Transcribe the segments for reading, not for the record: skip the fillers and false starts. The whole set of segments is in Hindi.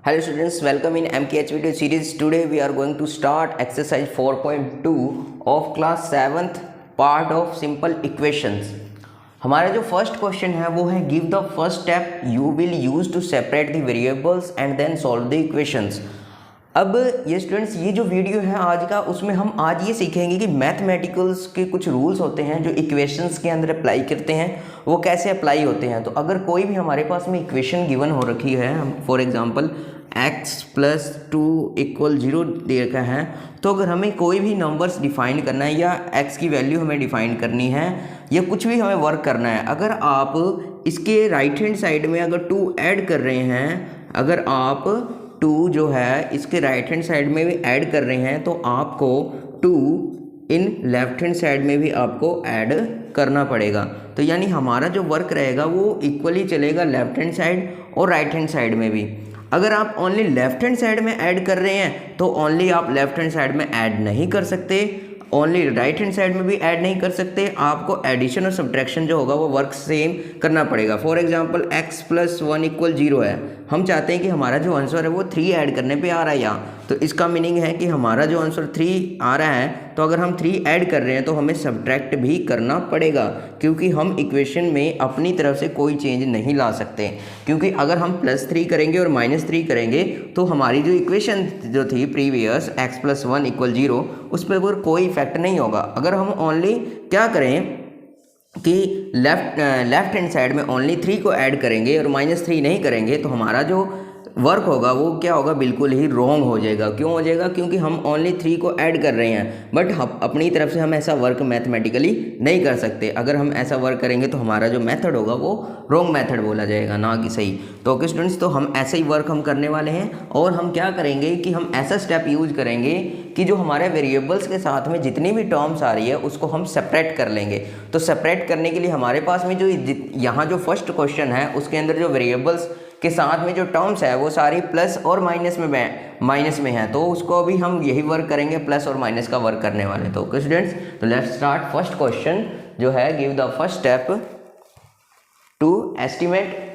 Hello students, welcome in MKH video series. Today we are going to start exercise 4.2 of class 7th part of simple equations. हमारा जो फर्स्ट क्वेश्चन है वो है give the first step you will use to separate the variables and then solve the equations. अब ये स्टूडेंट्स, ये जो वीडियो है आज का, उसमें हम आज ये सीखेंगे कि मैथमेटिकल्स के कुछ रूल्स होते हैं जो इक्वेशंस के अंदर अप्लाई करते हैं, वो कैसे अप्लाई होते हैं. तो अगर कोई भी हमारे पास में इक्वेशन गिवन हो रखी है, हम फॉर एग्जांपल x + 2 = 0 दे रखा है, तो अगर हमें कोई भी नंबर्स डिफाइन करना है या x की वैल्यू हमें डिफाइन करनी है या कुछ भी हमें वर्क करना है, अगर आप इसके राइट हैंड साइड में अगर 2 ऐड कर रहे हैं, अगर आप 2 जो है इसके राइट हैंड साइड में भी ऐड कर रहे हैं, तो आपको 2 इन लेफ्ट हैंड साइड में भी आपको ऐड करना पड़ेगा. तो यानी हमारा जो वर्क रहेगा वो इक्वली चलेगा लेफ्ट हैंड साइड और राइट हैंड साइड में भी. अगर आप ओनली लेफ्ट हैंड साइड में ऐड कर रहे हैं तो ओनली आप लेफ्ट हैंड साइड में ऐड नहीं कर सकते, ओनली राइट हैंड साइड में भी ऐड नहीं कर सकते. आपको एडिशन और सब्ट्रैक्शन जो होगा वो वर्क सेम करना पड़ेगा. फॉर एग्जांपल x + 1 = 0 है, हम चाहते हैं कि हमारा जो आंसर है वो 3 ऐड करने पे आ रहा है यहाँ, तो इसका मीनिंग है कि हमारा जो आंसर 3 आ रहा है, तो अगर हम 3 ऐड कर रहे हैं तो हमें सब्ट्रैक्ट भी करना पड़ेगा, क्योंकि हम इक्वेशन में अपनी तरफ से कोई चेंज नहीं ला सकते. क्योंकि अगर हम +3 करेंगे और -3 करेंगे तो हमारी जो इक्वेशन जो थी प्रीवियस x + 1 = 0, उस पर कोई इफेक्ट नहीं होगा. अगर हम ओनली क्या करें कि लेफ्ट हैंड साइड में ओनली 3 को ऐड करेंगे और -3 नहीं करेंगे, तो हमारा जो वर्क होगा वो क्या होगा, बिल्कुल ही रॉन्ग हो जाएगा. क्यों हो जाएगा? क्योंकि हम ओनली 3 को ऐड कर रहे हैं, बट हम अपनी तरफ से हम ऐसा वर्क मैथमेटिकली नहीं कर सकते. अगर हम ऐसा वर्क करेंगे तो हमारा जो मेथड होगा वो रॉन्ग मेथड बोला जाएगा, ना कि सही. तो ओके स्टूडेंट्स, तो हम ऐसे ही वर्क हम करने वाले हैं, और हम क्या करेंगे कि हम ऐसा स्टेप यूज करेंगे कि जो हमारे वेरिएबल्स के साथ में जितनी भी टर्म्स आ रही है उसको हम सेपरेट कर लेंगे. तो सेपरेट करने के लिए हमारे पास में जो यहाँ जो फर्स्ट क्वेश्चन है उसके अंदर जो वेरिएबल्स के साथ में जो टर्म्स है वो सारी प्लस और माइनस में है, तो उसको अभी हम यही वर्क करेंगे, प्लस और माइनस का वर्क करने वाले. तो ओके स्टूडेंट्स, तो लेट्स स्टार्ट. फर्स्ट क्वेश्चन जो है, give the first step to estimate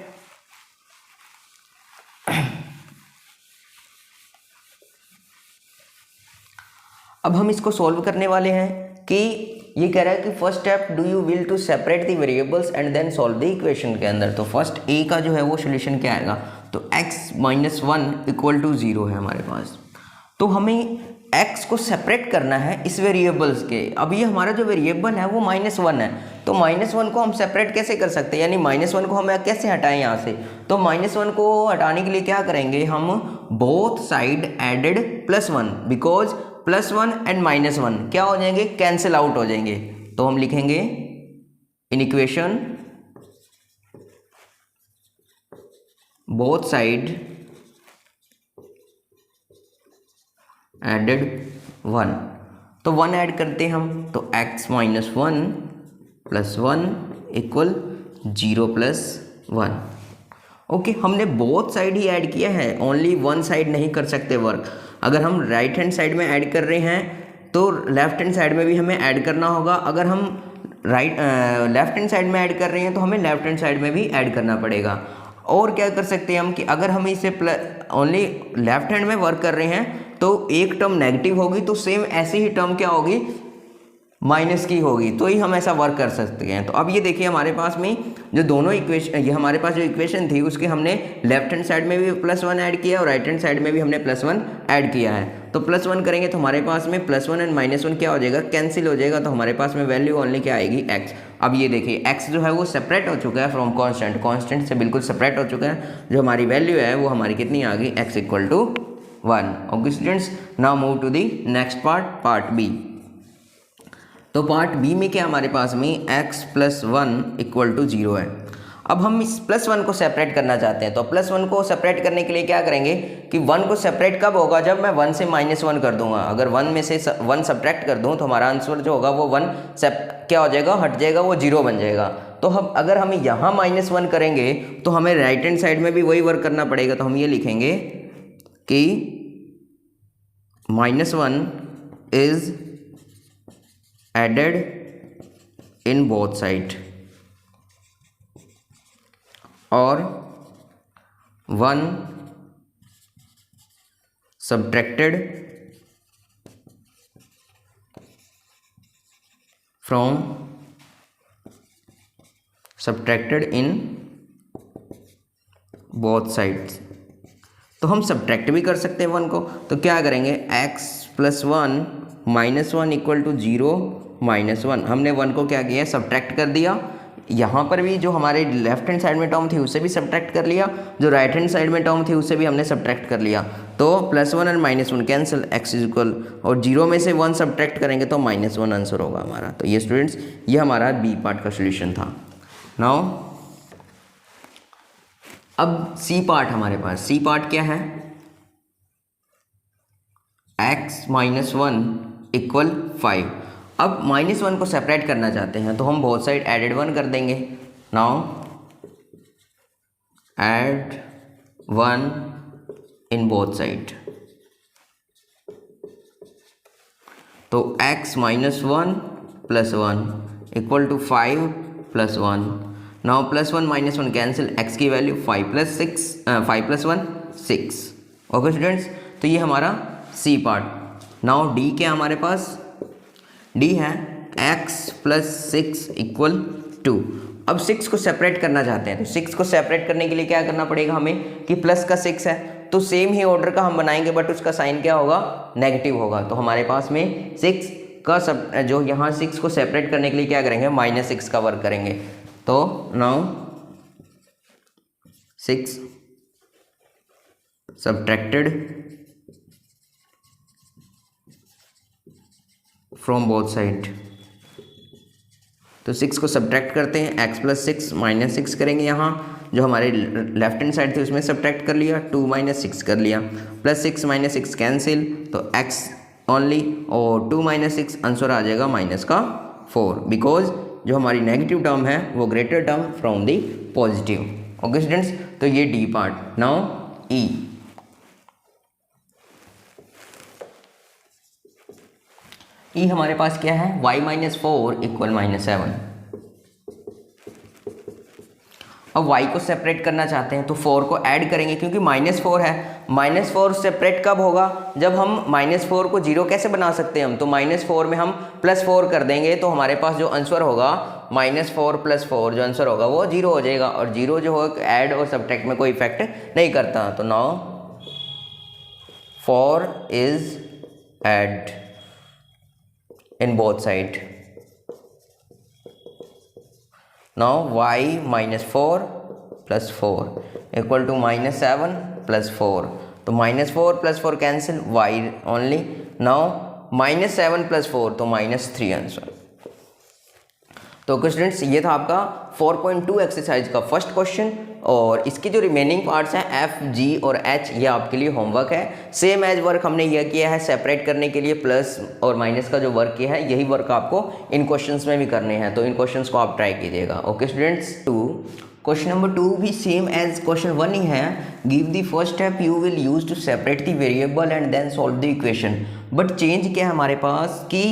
अब हम इसको सॉल्व करने वाले हैं कि ये कह रहा है कि first step do you will to separate the variables and then solve the equation के अंदर. तो फर्स्ट ए का जो है वो सोल्यूशन क्या आएगा, तो x - 1 = 0 है हमारे पास. तो हमें x को सेपरेट करना है इस वेरिएबल्स के. अब ये हमारा जो वेरिएबल है वो -1 है, तो -1 को हम सेपरेट कैसे कर सकते हैं, यानी -1 को हम कैसे हटाएं यहाँ से. तो -1 को हटाने के लिए क्या करेंगे, हम both side added +1, because +1 and -1 क्या हो जाएंगे, कैंसिल आउट हो जाएंगे. तो हम लिखेंगे in equation both side added 1. तो 1 ऐड करते हैं हम, तो x - 1 + 1 = 0 + 1. ओके, हमने बोथ साइड ही ऐड किया है, ओनली वन साइड नहीं कर सकते वर्क. अगर हम राइट हैंड साइड में ऐड कर रहे हैं तो लेफ्ट हैंड साइड में भी हमें ऐड करना होगा. अगर हम लेफ्ट हैंड साइड में ऐड कर रहे हैं तो हमें लेफ्ट हैंड साइड में भी ऐड करना पड़ेगा. और क्या कर सकते हैं हम कि अगर हम इसे ओनली लेफ्ट हैंड में वर्क कर रहे हैं तो एक टर्म नेगेटिव होगी, तो सेम ऐसी ही टर्म क्या होगी, माइनस की होगी, तो ही हम ऐसा वर्क कर सकते हैं. तो अब ये देखिए हमारे पास में जो दोनों इक्वेशन, ये हमारे पास जो इक्वेशन थी उसके हमने लेफ्ट हैंड साइड में भी +1 ऐड किया और राइट हैंड साइड में भी हमने +1 ऐड किया है. तो +1 करेंगे तो हमारे पास में +1 एंड -1 क्या हो जाएगा, कैंसिल हो जाएगा. तो हमारे पास में वैल्यू ओनली क्या आएगी, x. अब ये देखिए x जो है वो सेपरेट हो चुका है फ्रॉम कॉन्स्टेंट से बिल्कुल सेपरेट हो चुका है. जो हमारी वैल्यू है वो हमारी कितनी आ गई, x = 1. Okay students, now move to the next part B. तो पार्ट बी में क्या हमारे पास में x + 1 = 0 है. अब हम इस +1 को सेपरेट करना चाहते हैं, तो +1 को सेपरेट करने के लिए क्या करेंगे कि 1 को सेपरेट कब होगा, जब मैं 1 से -1 कर दूंगा. अगर 1 में से 1 सब्ट्रैक्ट कर दूं तो हमारा आंसर जो होगा वो 1 क्या हो जाएगा, हट जाएगा, वो 0 बन जाएगा. तो हम अगर हम यहाँ -1 करेंगे तो हमें राइट हैंड साइड में भी वही वर्क करना पड़ेगा. तो हम ये लिखेंगे कि -1 is added in both side और 1 subtracted in both sides। तो हम सब्ट्रैक्ट भी कर सकते हैं 1 को, तो क्या करेंगे x + 1 - 1 = 0 - 1। हमने 1 को क्या किया, सब्ट्रैक्ट कर दिया। यहाँ पर भी जो हमारे लेफ्ट हैंड साइड में टर्म थी उससे भी सब्ट्रैक्ट कर लिया, जो राइट हैंड साइड में टर्म थी उससे भी हमने सब्ट्रैक्ट कर लिया। तो +1 और -1 कैंसिल, x = और 0 में से 1 सब्ट्रैक्ट करेंगे तो -1 आंसर होगा हमारा। तो ये स्टूडेंट्स ये हमारा बी पार्ट का सोल्यूशन था। नाउ अब सी पार्ट हमारे पास, सी पार्ट क्या है, x - 1 = 5। अब -1 को सेपरेट करना चाहते हैं तो हम बोथ साइड एडेड 1 कर देंगे। Now add 1 in both side, तो x - 1 + 1 = 5 + 1। नाउ +1 - 1 कैंसिल, x की वैल्यू 5 + 1 6। ओके स्टूडेंट्स, तो ये हमारा सी पार्ट। नाउ डी क्या हमारे पास, डी है x + 6 = 2। अब 6 को सेपरेट करना चाहते हैं, तो 6 को सेपरेट करने के लिए क्या करना पड़ेगा हमें कि प्लस का 6 है तो सेम ही ऑर्डर का हम बनाएंगे, बट उसका साइन क्या होगा, नेगेटिव होगा। तो हमारे पास में 6 का जो यहाँ 6 को सेपरेट करने के लिए क्या करेंगे, -6 का वर्क करेंगे। तो now 6 subtracted from both side, तो 6 को सब्ट्रैक्ट करते हैं, x + 6 -6 करेंगे। यहाँ जो हमारे लेफ्ट हैंड साइड थी उसमें सब्ट्रैक्ट कर लिया, 2 - 6 कर लिया, +6 - 6 कैंसिल, तो x ओनली और 2 - 6 आंसर आ जाएगा -4, बिकॉज जो हमारी नेगेटिव टर्म है वो greater term from the positive. Okay students, तो ये डी पार्ट। नाउ ई, ई हमारे पास क्या है, y - 4 = -7। अब y को सेपरेट करना चाहते हैं तो 4 को ऐड करेंगे, क्योंकि -4 है। -4 सेपरेट कब होगा, जब हम -4 को 0 कैसे बना सकते हैं हम, तो -4 में हम +4 कर देंगे, तो हमारे पास जो आंसर होगा -4 + 4 जो आंसर होगा वो 0 हो जाएगा, और 0 जो हो ऐड और सब्ट्रैक्ट में कोई इफेक्ट नहीं करता। तो now 4 is add in both side। now y - 4 + 4 = -7 + 4, तो -4 + 4 कैंसिल, y ओनली। now -7 + 4 तो -3 आंसर। तो स्टूडेंट्स ये था आपका 4.2 एक्सरसाइज का फर्स्ट क्वेश्चन, और इसके जो रिमेनिंग पार्ट्स हैं F, G और H ये आपके लिए होमवर्क है। सेम एज वर्क हमने यह किया है, सेपरेट करने के लिए प्लस और माइनस का जो वर्क किया है यही वर्क आपको इन क्वेश्चंस में भी करने हैं, तो इन क्वेश्चंस को आप ट्राई कीजिएगा। ओके स्टूडेंट्स, क्वेश्चन नंबर 2 भी सेम एज क्वेश्चन 1 ही है। Give the first step you will use to separate the variable and then solve the equation. But change क्या है हमारे पास कि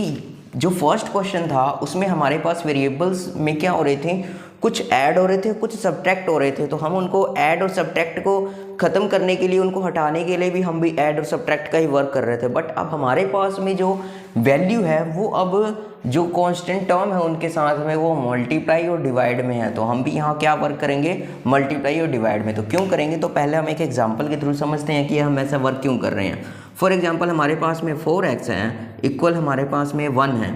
जो फर्स्ट क्वेश्चन था उसमें हमारे पास वेरिएबल्स में क्या हो रहे थे, कुछ ऐड हो रहे थे, कुछ सब्ट्रैक्ट हो रहे थे। तो हम उनको ऐड और सब्ट्रैक्ट को ख़त्म करने के लिए, उनको हटाने के लिए भी हम भी ऐड और सब्ट्रैक्ट का ही वर्क कर रहे थे। बट अब हमारे पास में जो वैल्यू है वो अब जो कांस्टेंट टर्म है उनके साथ में वो मल्टीप्लाई और डिवाइड में है, तो हम भी यहाँ क्या वर्क करेंगे, मल्टीप्लाई और डिवाइड में। तो क्यों करेंगे, तो पहले हम एक एग्जांपल के थ्रू समझते हैं कि हम ऐसा वर्क क्यों कर रहे हैं। फॉर एग्जांपल हमारे पास में 4x है इक्वल हमारे पास में 1 है,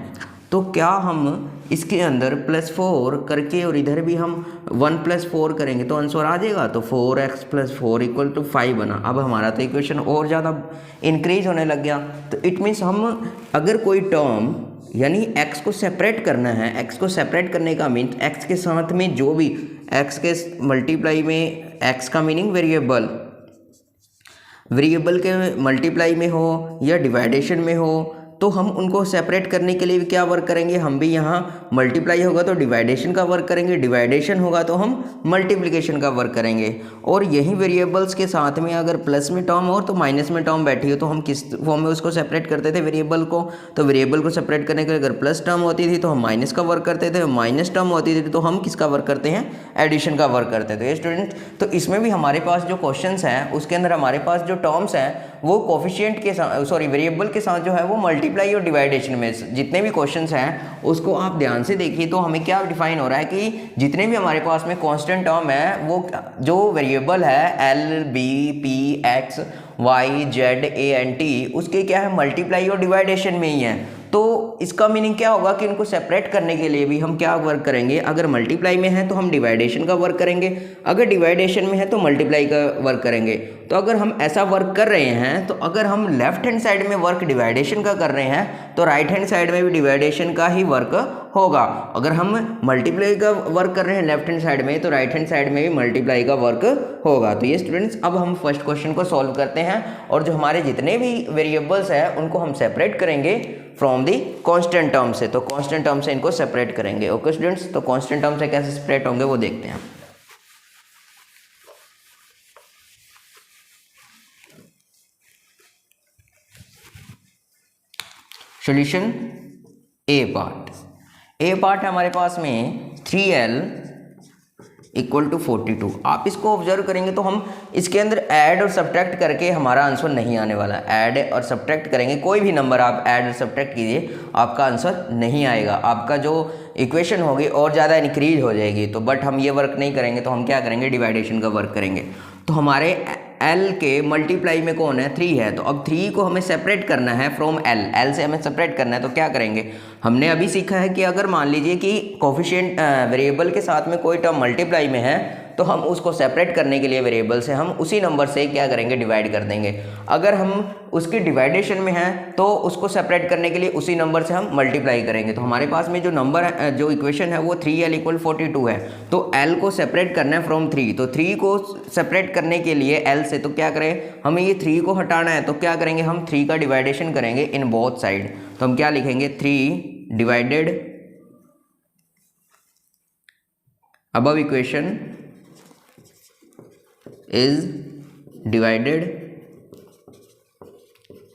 तो क्या हम इसके अंदर +4 करके और इधर भी हम 1 + 4 करेंगे तो आंसर आ जाएगा। तो 4x + 4 = 5 बना। अब हमारा तो इक्वेशन और ज़्यादा इंक्रीज होने लग गया। तो इट मीन्स हम अगर कोई टर्म यानी x को सेपरेट करना है, x को सेपरेट करने का मीन्स x के साथ में जो भी x के मल्टीप्लाई में, x का मीनिंग वेरिएबल के मल्टीप्लाई में हो या डिवाइडेशन में हो तो हम उनको सेपरेट करने के लिए भी क्या वर्क करेंगे, हम भी यहाँ मल्टीप्लाई होगा तो डिवाइडेशन का वर्क करेंगे, डिवाइडेशन होगा तो हम मल्टीप्लिकेशन का वर्क करेंगे। और यही वेरिएबल्स के साथ में अगर प्लस में टर्म हो तो माइनस में टर्म बैठी हो तो हम किस फॉर्म में उसको सेपरेट करते थे वेरिएबल को, तो वेरिएबल को सेपरेट करने के लिए अगर प्लस टर्म होती थी तो हम माइनस का वर्क करते थे, माइनस टर्म होती थी तो हम किसका वर्क करते हैं, एडिशन का वर्क करते थे स्टूडेंट। तो इसमें भी हमारे पास जो क्वेश्चंस हैं उसके अंदर हमारे पास जो टर्म्स हैं वो कोफिशिएंट के साथ, सॉरी वेरिएबल के साथ जो है वो मल्टीप्लाई और डिवाइडेशन में जितने भी क्वेश्चंस हैं उसको आप ध्यान से देखिए। तो हमें क्या डिफाइन हो रहा है कि जितने भी हमारे पास में कांस्टेंट टर्म है वो जो वेरिएबल है L B P X Y Z A N T उसके क्या है मल्टीप्लाई और डिवाइडेशन में ही है। तो इसका मीनिंग क्या होगा कि इनको सेपरेट करने के लिए भी हम क्या वर्क करेंगे, अगर मल्टीप्लाई में है तो हम डिवाइडेशन का वर्क करेंगे, अगर डिवाइडेशन में है तो मल्टीप्लाई का वर्क करेंगे। तो अगर हम ऐसा वर्क कर रहे हैं तो अगर हम लेफ्ट हैंड साइड में वर्क डिवाइडेशन का कर रहे हैं तो राइट हैंड साइड में भी डिवाइडेशन का ही वर्क होगा। अगर हम मल्टीप्लाई का वर्क कर रहे हैं लेफ्ट हैंड साइड में तो राइट हैंड साइड में भी मल्टीप्लाई का वर्क होगा। तो ये स्टूडेंट्स अब हम फर्स्ट क्वेश्चन को सॉल्व करते हैं और जो हमारे जितने भी वेरिएबल्स हैं उनको हम सेपरेट करेंगे फ्रॉम दी कांस्टेंट टर्म से। तो कांस्टेंट टर्म से इनको सेपरेट करेंगे। ओके स्टूडेंट्स, तो कांस्टेंट टर्म से कैसे सेपरेट होंगे वो देखते हैं। सॉल्यूशन ए पार्ट है हमारे पास में 3l इक्वल टू 42। आप इसको ऑब्जर्व करेंगे तो हम इसके अंदर ऐड और सब्ट्रैक्ट करके हमारा आंसर नहीं आने वाला। ऐड और सब्ट्रैक्ट करेंगे, कोई भी नंबर आप ऐड और सब्ट्रैक्ट कीजिए आपका आंसर नहीं आएगा, आपका जो इक्वेशन होगी और ज़्यादा इंक्रीज हो जाएगी। तो बट हम ये वर्क नहीं करेंगे, तो हम क्या करेंगे, डिवाइडेशन का वर्क करेंगे। तो हमारे l के मल्टीप्लाई में कौन है, 3 है। तो अब 3 को हमें सेपरेट करना है फ्रॉम l से हमें सेपरेट करना है। तो क्या करेंगे, हमने अभी सीखा है कि अगर मान लीजिए कि कोफिशिएंट वेरिएबल के साथ में कोई टर्म मल्टीप्लाई में है तो हम उसको सेपरेट करने के लिए वेरिएबल से हम उसी नंबर से क्या करेंगे, डिवाइड कर देंगे। अगर हम उसकी डिवाइडेशन में है तो उसको सेपरेट करने के लिए उसी नंबर से हम मल्टीप्लाई करेंगे। तो हमारे पास में जो नंबर है, जो इक्वेशन है वो 3l इक्वल 42 है। तो l को सेपरेट करना है फ्रॉम 3। तो 3 को सेपरेट करने के लिए l से तो क्या करें, हमें ये 3 को हटाना है। तो क्या करेंगे, हम 3 का डिवाइडेशन करेंगे इन बोथ साइड। तो हम क्या लिखेंगे, 3 divided above equation is divided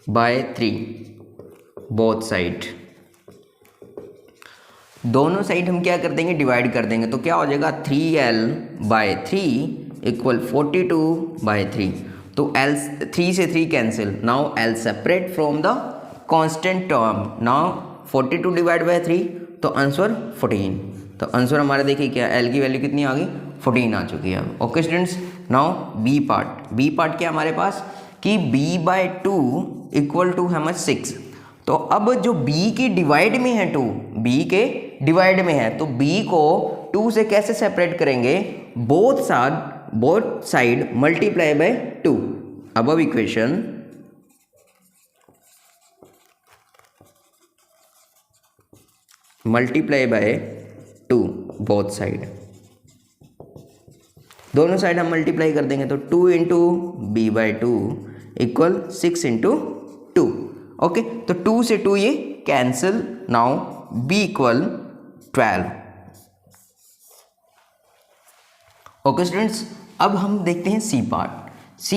by 3 both side। दोनों साइड हम क्या कर देंगे, डिवाइड कर देंगे। तो क्या हो जाएगा, 3l बाय 3 इक्वल 42 बाय 3। तो l 3 से 3 cancel. Now l separate from the constant term. Now 42 divide by 3 तो आंसर 14। तो आंसर हमारा देखिए क्या, l की वैल्यू कितनी आ गई, 14 आ चुकी है। Okay students, now B part क्या हमारे पास कि b बाय 2 इक्वल टू है 6। तो अब जो b की डिवाइड में है 2, b के डिवाइड में है तो b को 2 से कैसे सेपरेट करेंगे, both side multiply by 2। Above equation multiply by 2 both side, दोनों साइड हम मल्टीप्लाई कर देंगे। तो 2 into B by 2 equal 6 into 2। Okay, तो 2 से 2 ये cancel. Now b equal 12। Okay students, अब हम देखते हैं सी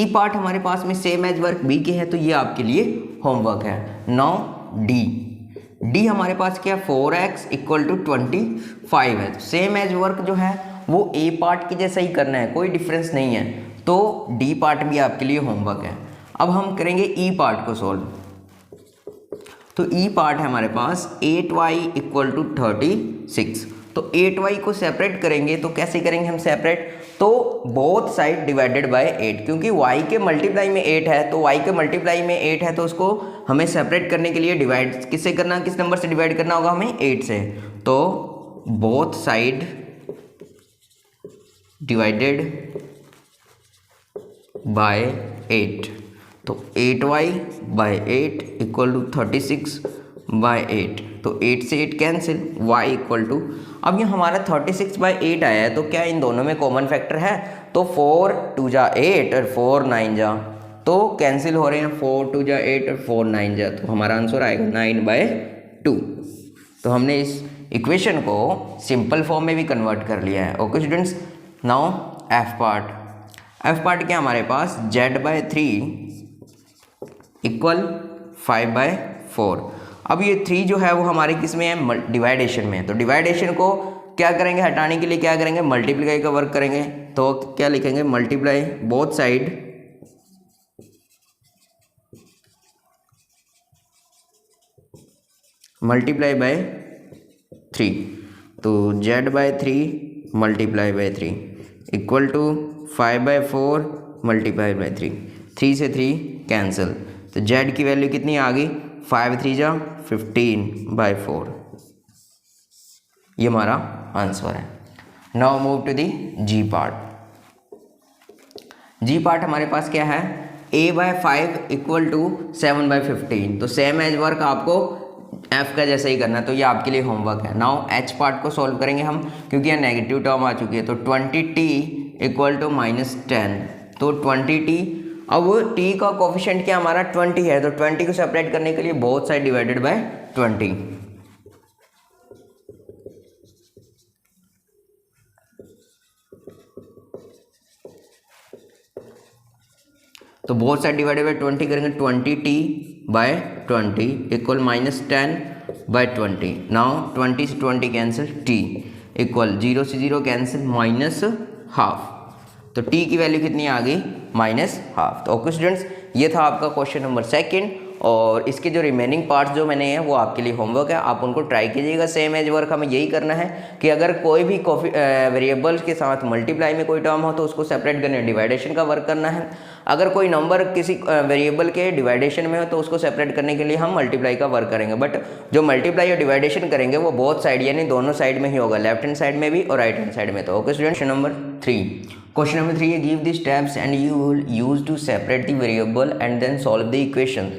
पार्ट हमारे पास में सेम एज वर्क b के है तो ये आपके लिए होमवर्क है। नाउ डी हमारे पास क्या, 4x इक्वल टू 25 है। सेम एज वर्क जो है वो ए पार्ट की जैसा ही करना है, कोई डिफरेंस नहीं है। तो डी पार्ट भी आपके लिए होमवर्क है। अब हम करेंगे ई पार्ट को सॉल्व। तो ई पार्ट है हमारे पास 8y इक्वल टू 36। तो 8y को सेपरेट करेंगे तो कैसे करेंगे हम सेपरेट, तो बोथ साइड डिवाइडेड बाय 8, क्योंकि y के मल्टीप्लाई में 8 है। तो y के मल्टीप्लाई में 8 है तो उसको हमें सेपरेट करने के लिए डिवाइड किससे करना, किस नंबर से डिवाइड करना होगा हमें, 8 से। तो बोथ साइड डिवाइडेड बाय 8। तो 8y bye 8 equal to 36 bye 8। तो 8 से 8 कैंसिल, y इक्वल टू, अब ये हमारा 36 बाय 8 आया है तो क्या इन दोनों में कॉमन फैक्टर है, तो 4 2 जा 8 और 4 9 जा तो कैंसिल हो रहे हैं, 4 2 जा 8 और 4 9 जा, तो हमारा आंसर आएगा 9/2। तो हमने इस इक्वेशन को सिंपल फॉर्म में भी कन्वर्ट कर लिया है। Okay students, now F part क्या हमारे पास, z/3 इक्वल 5/4। अब ये 3 जो है वो हमारे किस में है, डिवाइडेशन में है। तो डिवाइडेशन को क्या करेंगे, हटाने के लिए क्या करेंगे, मल्टीप्लाई का वर्क करेंगे। तो क्या लिखेंगे, multiply both side multiply by 3। तो z/3 multiply by 3 equal to 5/4 multiply by 3। 3 से 3 कैंसिल, तो z की वैल्यू कितनी आ गई, 5 3 जा 15/4। ये हमारा आंसर है। Now move to the G part हमारे पास क्या है, a/5 इक्वल टू 7/15। तो सेम एज वर्क आपको f का जैसा ही करना है, तो ये आपके लिए होमवर्क है। नाउ h पार्ट को सॉल्व करेंगे हम, क्योंकि यहाँ नेगेटिव टर्म आ चुकी है। तो 20t इक्वल टू -10, तो 20t, अब t का कोफिशिएंट क्या हमारा 20 है, तो 20 को सेपरेट करने के लिए बोथ साइड डिवाइडेड बाय 20। तो बोथ साइड डिवाइडेड बाय 20 करेंगे, 20t/20 इक्वल -10/20। नाउ 20 से 20 कैंसिल, t इक्वल 0 से 0 कैंसिल, -12। तो t की वैल्यू कितनी आ गई, -12। तो ओके स्टूडेंट्स, ये था आपका क्वेश्चन नंबर 2, और इसके जो रिमेनिंग पार्ट्स जो मैंने हैं वो आपके लिए होमवर्क है, आप उनको ट्राई कीजिएगा। सेम एज वर्क हमें यही करना है कि अगर कोई भी वेरिएबल्स के साथ मल्टीप्लाई में कोई टर्म हो तो उसको सेपरेट करने, डिवाइडेशन का वर्क करना है। अगर कोई नंबर किसी वेरिएबल के डिवाइडेशन में हो तो उसको सेपरेट करने के लिए हम मल्टीप्लाई का वर्क करेंगे। बट जो मल्टीप्लाई और डिवाइडेशन करेंगे वो बोथ साइड यानी दोनों साइड में ही होगा, लेफ्ट हैंड साइड में भी और राइट हैंड साइड में। तो ओके स्टूडेंट, क्वेश्चन नंबर 3 है, give the steps and you will use to separate the variable and then solve the equation.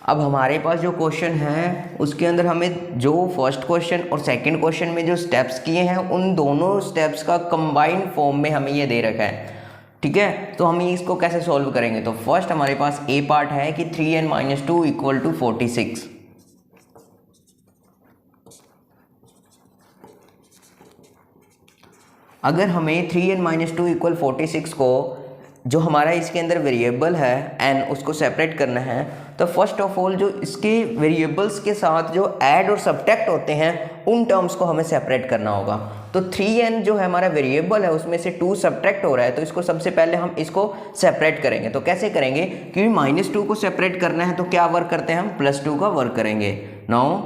अब हमारे पास जो क्वेश्चन है उसके अंदर हमें जो फर्स्ट क्वेश्चन और सेकंड क्वेश्चन में जो स्टेप्स किए हैं उन दोनों स्टेप्स का कंबाइंड फॉर्म में हमें ये दे रखा है। ठीक है, तो हम इसको कैसे सॉल्व करेंगे। तो फर्स्ट हमारे पास ए पार्ट है कि 3n - 2 इक्वल टू 46। अगर हमें 3n - 2 इक्वल 46 को जो हमारा इसके अंदर वेरिएबल है n उसको सेपरेट करना है, तो फर्स्ट ऑफ ऑल जो इसके वेरिएबल्स के साथ जो ऐड और सब्ट्रैक्ट होते हैं उन टर्म्स को हमें सेपरेट करना होगा। तो 3n जो है हमारा वेरिएबल है उसमें से 2 सब्ट्रैक्ट हो रहा है, तो इसको सबसे पहले हम इसको सेपरेट करेंगे। तो कैसे करेंगे, क्योंकि -2 को सेपरेट करना है तो क्या वर्क करते हैं हम, +2 का वर्क करेंगे। Now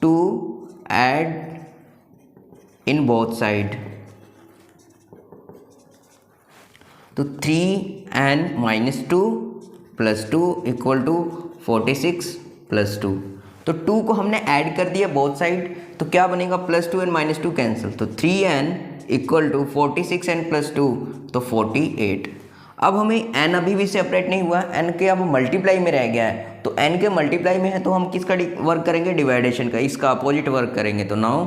2 add in both side, तो 3n - 2 + 2 इक्वल टू 46 + 2। तो 2 को हमने ऐड कर दिया बोथ साइड, तो क्या बनेगा, +2n - 2 कैंसिल, तो 3n इक्वल टू 46n + 2 तो 48। अब हमें n अभी भी सेपरेट नहीं हुआ, n के अब मल्टीप्लाई में रह गया है, तो n के मल्टीप्लाई में है तो हम किसका वर्क करेंगे, डिवाइडेशन का, इसका अपोजिट वर्क करेंगे। तो now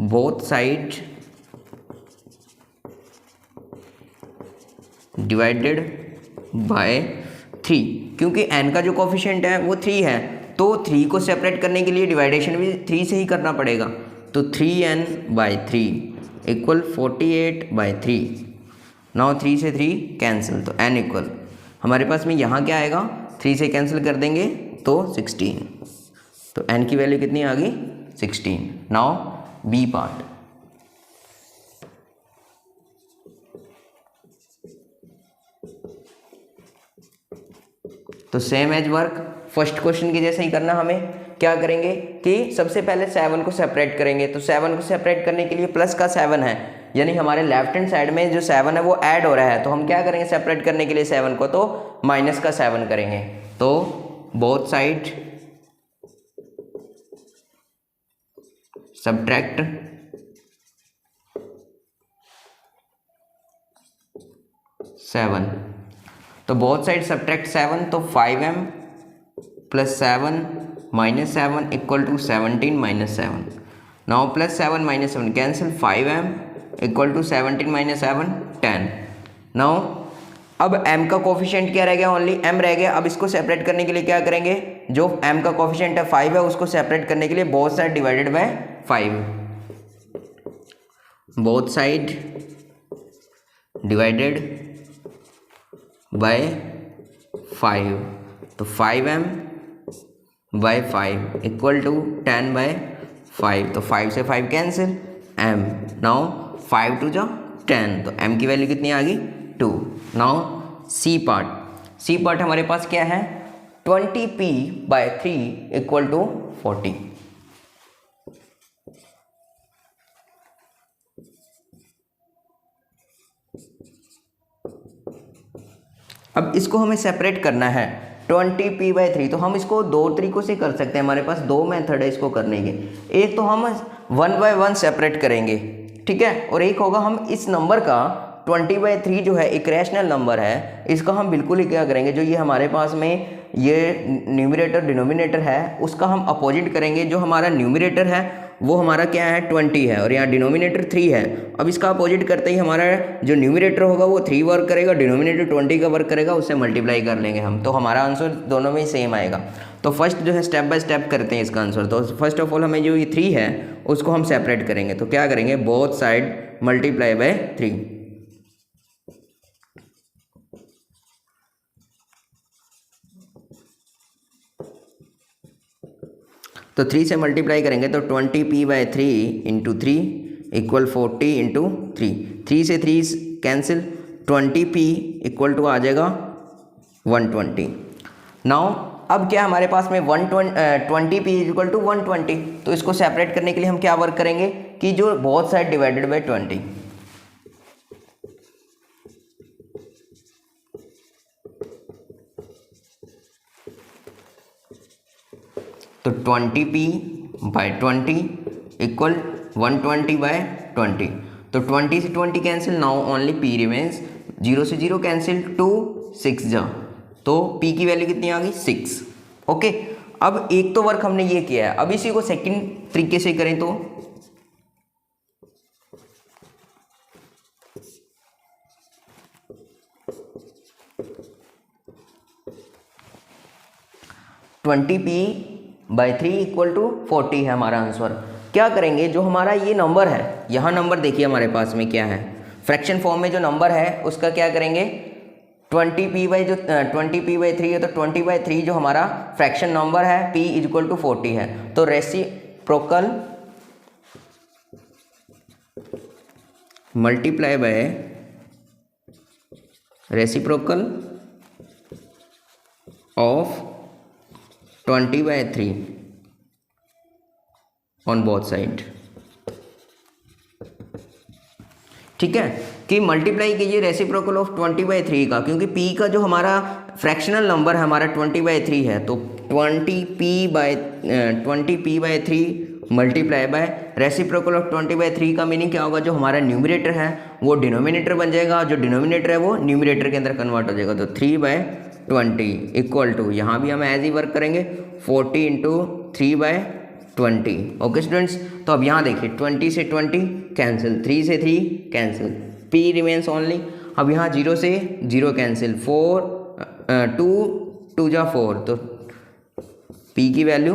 both side divided bye 3, क्योंकि n का जो कोफिशिएंट है वो 3 है, तो 3 को सेपरेट करने के लिए डिवाइडेशन भी 3 से ही करना पड़ेगा। तो 3n/3 इक्वल 48/3। नाउ 3 से 3 कैंसिल, तो n इक्वल हमारे पास में यहाँ क्या आएगा, 3 से कैंसिल कर देंगे तो 16। तो n की वैल्यू कितनी आ गई, 16। नाउ बी पार्ट, तो same as work first question के जैसा ही करना। हमें क्या करेंगे कि सबसे पहले 7 को सेपरेट करेंगे, तो 7 को सेपरेट करने के लिए प्लस का 7 है, यानी हमारे लेफ्ट हैंड साइड में जो 7 है वो ऐड हो रहा है, तो हम क्या करेंगे सेपरेट करने के लिए 7 को, तो माइनस का 7 करेंगे। तो बोथ साइड सब्ट्रैक्ट 7, तो बोथ साइड सब्ट्रैक्ट 7, तो 5m + 7 - 7 equal to 17 - 7। Now +7 - 7 cancel, 5m equal to 17 - 7 10। Now अब m का कोफिशिएंट क्या रह गया, ओनली m रह गया। अब इसको सेपरेट करने के लिए क्या करेंगे, जो m का कोफिशिएंट है 5 है, उसको सेपरेट करने के लिए both side divided bye 5, both side divided bye 5, तो 5m bye 5 equal to 10 bye 5, तो 5 से 5 कैंसिल, m नाउ 5 टू जा 10, तो m की वैल्यू कितनी आ गई 2। नाउ सी पार्ट हमारे पास क्या है 20p बाय 3 इक्वल टू 40। अब इसको हमें सेपरेट करना है 20p बाई 3, तो हम इसको दो तरीकों से कर सकते हैं, हमारे पास दो मेथड है इसको करने के। एक तो हम 1 बाय 1 सेपरेट करेंगे, ठीक है, और एक होगा हम इस नंबर का 20/3 जो है एक रैशनल नंबर है, इसका हम बिल्कुल ही क्या करेंगे, जो ये हमारे पास में ये न्यूमरेटर डिनोमिनेटर है उसका हम अपोजिट करेंगे। जो हमारा न्यूमरेटर है वो हमारा क्या है 20 है और यहाँ डिनोमिनेटर 3 है। अब इसका अपोजिट करते ही हमारा जो न्यूमरेटर होगा वो 3 वर्क करेगा, डिनोमिनेटर 20 का वर्क करेगा, उससे मल्टीप्लाई कर लेंगे हम, तो हमारा आंसर दोनों में सेम आएगा। तो फर्स्ट जो है स्टेप बाय स्टेप करते हैं इसका आंसर। तो फर्स्ट ऑफ ऑल हमें जो ये 3 है उसको हम सेपरेट करेंगे, तो क्या करेंगे बोथ साइड मल्टीप्लाई बाय 3। तो 3 से मल्टीप्लाई करेंगे तो 20p bye 3 into 3 equal 40 into 3, 3 से 3 कैंसिल, 20p इक्वल टू आ जाएगा 120। नाउ अब क्या हमारे पास में 20p इक्वल टू 120, तो इसको सेपरेट करने के लिए हम क्या वर्क करेंगे कि जो बोथ साइड डिवाइडेड बाय 20, तो 20p बाय 20 इक्वल 120 बाय 20, तो 20 से 20 cancel, now only p remains, 0 से 0 कैंसिल, 2 6 जा, तो p की वैल्यू कितनी आ गई 6। ओके, अब एक तो वर्क हमने ये किया है, अब इसी को सेकंड तरीके से करें तो 20p बाई 3 इक्वल टू 40 है हमारा आंसर। क्या करेंगे, जो हमारा ये नंबर है, यहाँ नंबर देखिए हमारे पास में क्या है, फ्रैक्शन फॉर्म में जो नंबर है उसका क्या करेंगे 20p बाई 3 है, तो 20/3 जो हमारा फ्रैक्शन नंबर है p इक्वल टू 40 है, तो reciprocal multiply by reciprocal of 20/3 on both side. ठीक है, कि मल्टीप्लाई कीजिए रेसिप्रोकल ऑफ 20/3 का, क्योंकि p का जो हमारा फ्रैक्शनल नंबर है हमारा 20/3 है, तो 20p/3 multiply by reciprocal of 20/3 का मीनिंग क्या होगा, जो हमारा न्यूमरेटर है वो डिनोमिनेटर बन जाएगा, जो डिनोमिनेटर है वो न्यूमरेटर के अंदर कन्वर्ट हो जाएगा, तो 3/20 इक्वल टू, यहाँ भी हम एज ही वर्क करेंगे 40 इंटू 3/20। ओके स्टूडेंट्स, तो अब यहाँ देखिए 20 से 20 कैंसिल, 3 से 3 कैंसिल, p रिमेन्स ओनली। अब यहाँ 0 से 0 कैंसिल, 2 जा 4, तो p की वैल्यू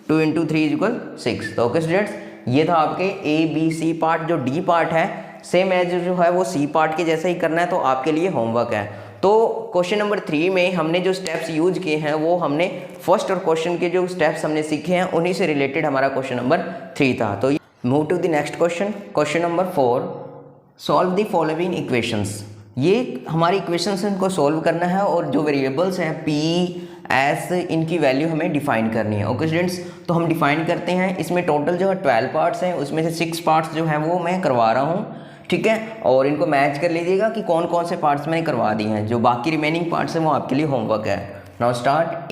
2 इंटू 3 इक्वल 6। तो ओके स्टूडेंट्स, ये था आपके ABC पार्ट। जो D पार्ट है सेम एज जो है वो C पार्ट के जैसा ही करना है, तो आपके लिए होमवर्क है। तो क्वेश्चन नंबर 3 में हमने जो स्टेप्स यूज किए हैं वो हमने फर्स्ट और क्वेश्चन के जो स्टेप्स हमने सीखे हैं उन्हीं से रिलेटेड हमारा क्वेश्चन नंबर 3 था। तो move to the next question, question number 4, solve the following equations. ये हमारी इक्वेशंस इनको सॉल्व करना है और जो वेरिएबल्स हैं P S इनकी वैल्यू हमें डिफाइन करनी है। ओके स्टूडेंट्स, तो हम डिफाइन करते हैं। इसमें टोटल जो है 12 पार्ट्स हैं, उसमें से 6 पार्ट्स जो हैं वो मैं करवा रहा हूँ, ठीक है, और इनको मैच कर लीजिएगा कि कौन कौन से पार्ट्स मैंने करवा दिए हैं। जो बाकी रिमेनिंग पार्ट्स हैं वो आपके लिए होमवर्क है। Now start.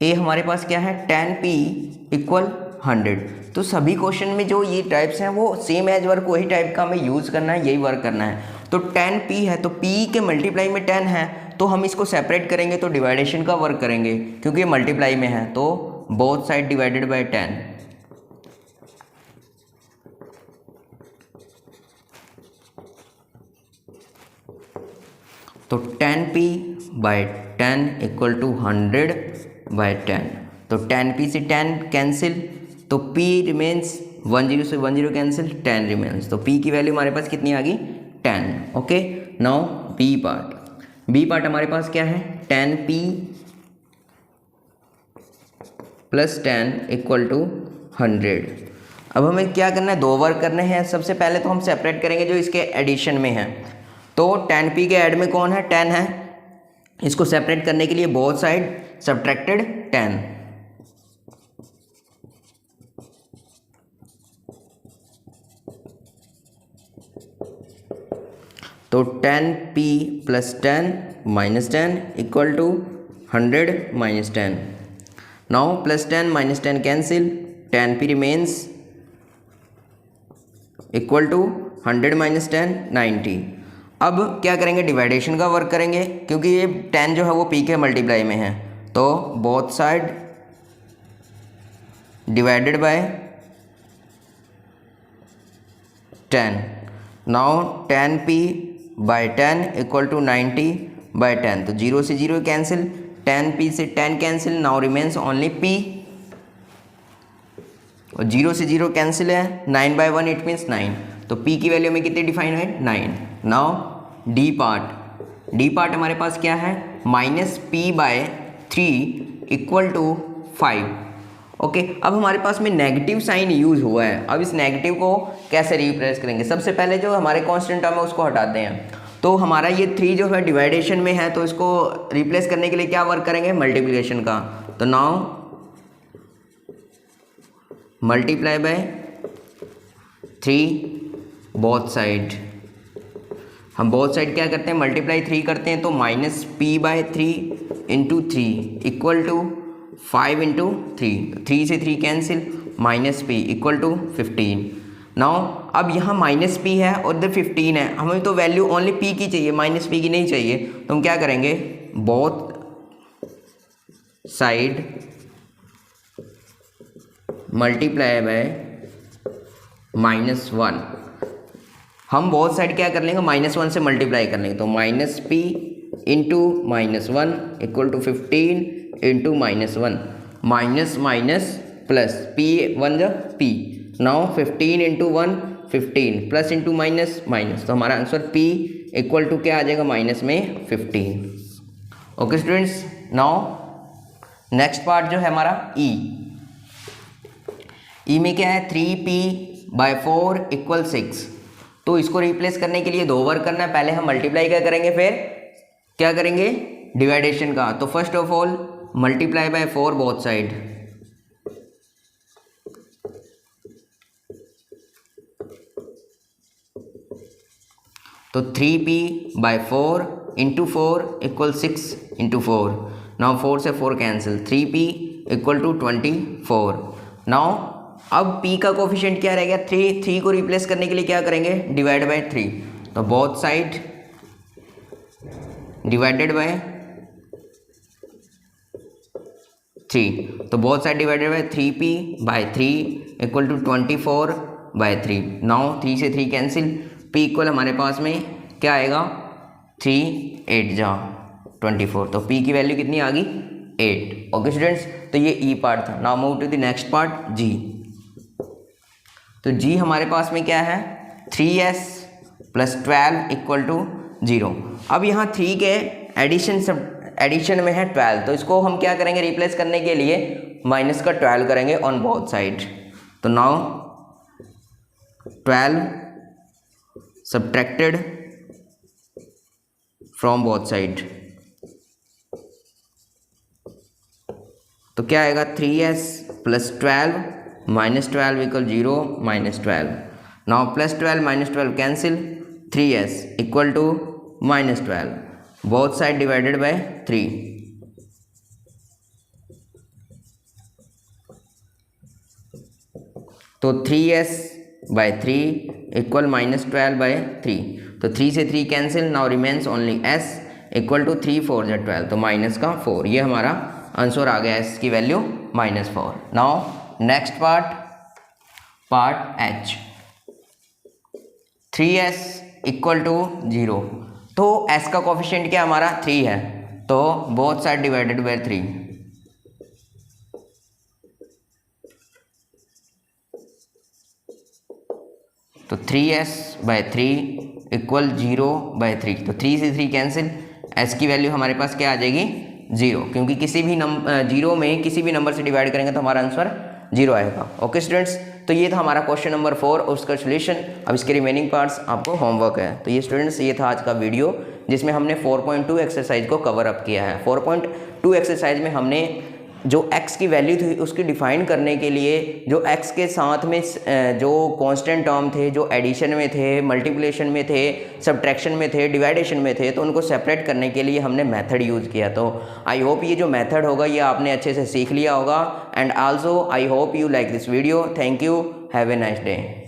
ए हमारे पास क्या है 10p इक्वल 100। तो सभी क्वेश्चन में जो ये टाइप्स हैं वो सेम एज वर्क वही टाइप का हमें यूज़ करना है, यही वर्क करना है। तो 10p है तो p के मल्टीप्लाई में 10 है, तो हम इसको सेपरेट करेंगे तो डिवाइडेशन का वर्क करेंगे, क्योंकि ये मल्टीप्लाई में है, तो बोथ साइड डिवाइडेड बाय 10। तो 10p/10 इक्वल टू 100/10। तो 10p से 10 कैंसिल, तो p रिमेंस 10 से 10 कैंसिल, 10 रिमेंस। तो p की वैल्यू हमारे पास कितनी आ गई 10। ओके, नाउ बी पार्ट हमारे पास क्या है 10p + 10 इक्वल टू 100। अब हमें क्या करना है, दो वर्क करने हैं। सबसे पहले तो हम सेपरेट करेंगे जो इसके एडिशन में है। तो 10p के ऐड में कौन है 10 है, इसको सेपरेट करने के लिए बोथ साइड सब्ट्रैक्टेड 10। तो 10p + 10 - 10 equal to 100 - 10। Now +10 - 10 cancel, 10p remains equal to 100 - 10 90। अब क्या करेंगे, डिवाइडेशन का वर्क करेंगे, क्योंकि ये 10 जो है वो p के मल्टीप्लाई में है। तो both side divided by 10। Now 10p/10 equal to 90/10। तो 0 से 0 कैंसिल, 10p से 10 cancel, now remains only p। और 0 से 0 कैंसिल है, 9/1 इट मीन्स 9। तो p की वैल्यू में कितनी डिफाइन है 9। नाउ डी पार्ट हमारे पास क्या है -p/3 इक्वल टू 5। ओके, अब हमारे पास में नेगेटिव साइन यूज हुआ है। अब इस नेगेटिव को कैसे रिप्लेस करेंगे, सबसे पहले जो हमारे कांस्टेंट टर्म है उसको हटाते हैं। तो हमारा ये 3 जो है डिवाइडेशन में है, तो इसको रिप्लेस करने के लिए क्या वर्क करेंगे मल्टीप्लिकेशन का। तो now multiply by 3 both side. हम बोथ साइड क्या करते हैं मल्टीप्लाई 3 करते हैं, तो -p/3 × 3 इक्वल टू 5 × 3। 3 से 3 cancel, -p equal to 15। Now अब यहाँ -p है और इधर 15 है, हमें तो वैल्यू ओनली p की चाहिए, -p की नहीं चाहिए। तो हम क्या करेंगे, बोथ साइड मल्टीप्लाई बाय -1। हम बोथ साइड क्या कर लेंगे -1 से मल्टीप्लाई कर लेंगे। तो -p × -1 equal to 15 × -1, minus minus plus, p 1 जा p। Now 15 × 1 15 plus into minus minus, तो हमारा आंसर p इक्वल टू क्या आ जाएगा माइनस में 15। Okay students, now next part जो है हमारा ई में क्या है 3p/4 = 6। तो इसको रिप्लेस करने के लिए दो वर्क करना है। पहले हम मल्टीप्लाई क्या करेंगे, फिर क्या करेंगे डिवाइडेशन का। तो first of all multiply by 4 both side. तो 3p/4 × 4 = 6 × 4। नाउ 4 से 4 कैंसिल, 3p = 24। नाउ अब p का कोफिशिएंट क्या रहेगा 3 को रिप्लेस करने के लिए क्या करेंगे डिवाइड बाय 3। तो बोथ साइड डिवाइडेड बाय 3। तो both side divided bye 3p/3 = 24/3। Now 3 से 3 कैंसिल, p इक्वल हमारे पास में क्या आएगा 3 8 जा 24। तो p की वैल्यू कितनी आ गई 8। ओके स्टूडेंट्स, तो ये ई पार्ट था। Now move to the next part जी। तो जी हमारे पास में क्या है 3s + 12 = 0। अब यहाँ 3 के एडिशन में है 12, तो इसको हम क्या करेंगे रिप्लेस करने के लिए माइनस का 12 करेंगे ऑन बोथ साइड। तो now 12 subtracted from both side, तो क्या आएगा 3s + 12 -12 = 0 -12। Now +12 -12 cancel, 3s = -12 both side divided bye 3। तो 3s/3 = -12/3। तो 3 से 3 cancel, now remains only s = 3 4 जा 12। तो माइनस का 4, ये हमारा आंसर आ गया s की value -4। Now next part h 3s = 0। तो एस का कोफिशिएंट क्या हमारा 3 है, तो बोथ साइड डिवाइडेड बाय 3, तो 3s/3 इक्वल 0/3, तो 3 से 3 कैंसिल, s की वैल्यू हमारे पास क्या आ जाएगी 0, क्योंकि किसी भी जीरो में किसी भी नंबर से डिवाइड करेंगे तो हमारा आंसर 0 आएगा। ओके स्टूडेंट्स, तो ये था हमारा क्वेश्चन नंबर 4 और उसका सोल्यूशन। अब इसके रिमेनिंग पार्ट्स आपको होमवर्क है। तो ये स्टूडेंट्स ये था आज का वीडियो जिसमें हमने 4.2 एक्सरसाइज को कवर अप किया है। 4.2 एक्सरसाइज में हमने जो x की वैल्यू थी उसकी डिफाइन करने के लिए जो x के साथ में जो कांस्टेंट टर्म थे, जो एडिशन में थे, मल्टीप्लिकेशन में थे, सब्ट्रैक्शन में थे, डिवाइडेशन में थे, तो उनको सेपरेट करने के लिए हमने मेथड यूज़ किया। तो आई होप ये जो मेथड होगा ये आपने अच्छे से सीख लिया होगा, and also I hope you like this video. Thank you, have a nice day.